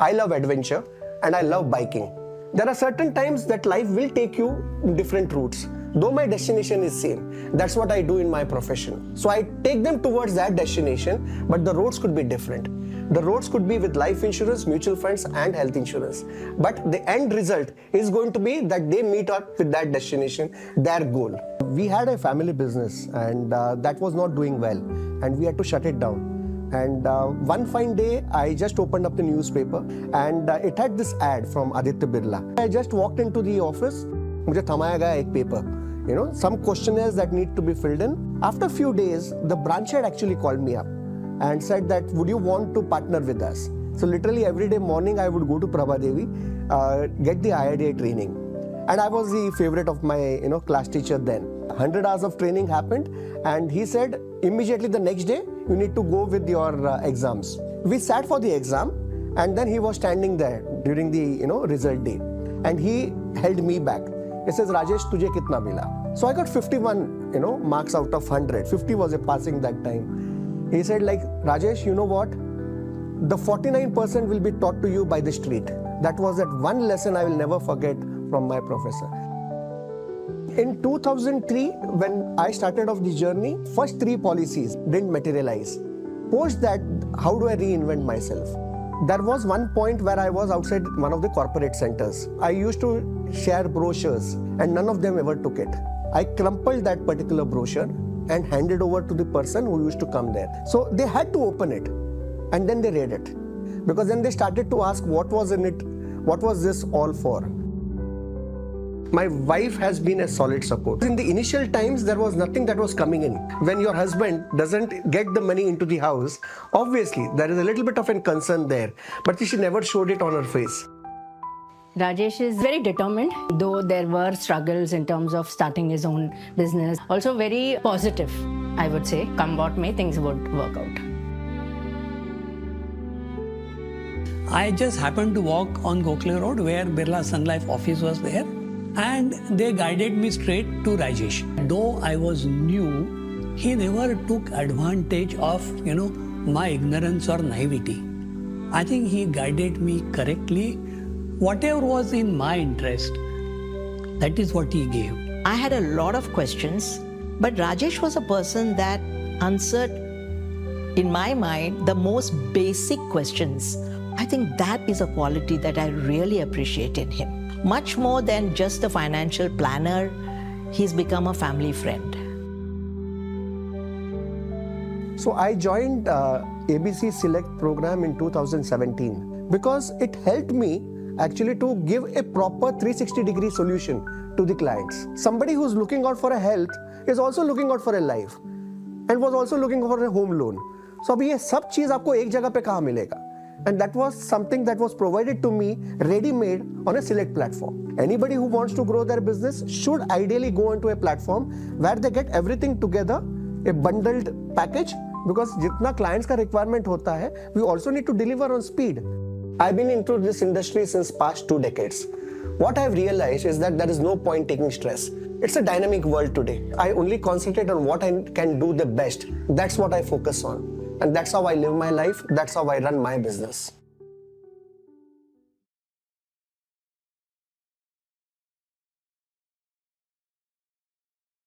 I love adventure and I love biking. There are certain times that life will take you in different routes. Though my destination is same, that's what I do in my profession. So I take them towards that destination, but the roads could be different. The roads could be with life insurance, mutual funds and health insurance. But the end result is going to be that they meet up with that destination, their goal. We had a family business and that was not doing well and we had to shut it down. And one fine day, I just opened up the newspaper and it had this ad from Aditya Birla. I just walked into the office, मुझे थमाया गया एक paper, some questionnaires that need to be filled in. After a few days, the branch head actually called me up and said that, would you want to partner with us? So literally every day morning, I would go to Prabha Devi, get the IIDA training. And I was the favorite of my class teacher then. 100 hours of training happened and he said, immediately the next day, you need to go with your exams. We sat for the exam and then he was standing there during the result day and he held me back. He says, Rajesh, tujhe kitna mila? So I got 51 marks out of 100. 50 was a passing that time. He said like, Rajesh, you know what? The 49% will be taught to you by the street. That was that one lesson I will never forget from my professor. In 2003, when I started off the journey, first 3 policies didn't materialize. Post that, how do I reinvent myself? There was one point where I was outside one of the corporate centers. I used to share brochures and none of them ever took it. I crumpled that particular brochure and handed over to the person who used to come there. So they had to open it and then they read it. Because then they started to ask what was in it, what was this all for? My wife has been a solid support. In the initial times, there was nothing that was coming in. When your husband doesn't get the money into the house, obviously there is a little bit of a concern there, but she never showed it on her face. Rajesh is very determined, though there were struggles in terms of starting his own business. Also very positive, I would say. Come what may, things would work out. I just happened to walk on Gokhale Road where Birla Sun Life office was there. And they guided me straight to Rajesh. Though I was new, he never took advantage of, my ignorance or naivety. I think he guided me correctly. Whatever was in my interest, that is what he gave. I had a lot of questions, but Rajesh was a person that answered, in my mind, the most basic questions. I think that is a quality that I really appreciate in him. Much more than just a financial planner, he's become a family friend. So I joined ABC Select program in 2017 because it helped me actually to give a proper 360-degree solution to the clients. Somebody who's looking out for a health is also looking out for a life and was also looking for a home loan. So abhi ye sab cheez aapko ek jagah pe kahan milega? And that was something that was provided to me ready-made on a Select platform. Anybody who wants to grow their business should ideally go onto a platform where they get everything together, a bundled package, because jitna clients ka requirement hota hai, we also need to deliver on speed. I've been into this industry since past 2 decades. What I've realized is that there is no point taking stress. It's a dynamic world today. I only concentrate on what I can do the best. That's what I focus on. And that's how I live my life. That's how I run my business.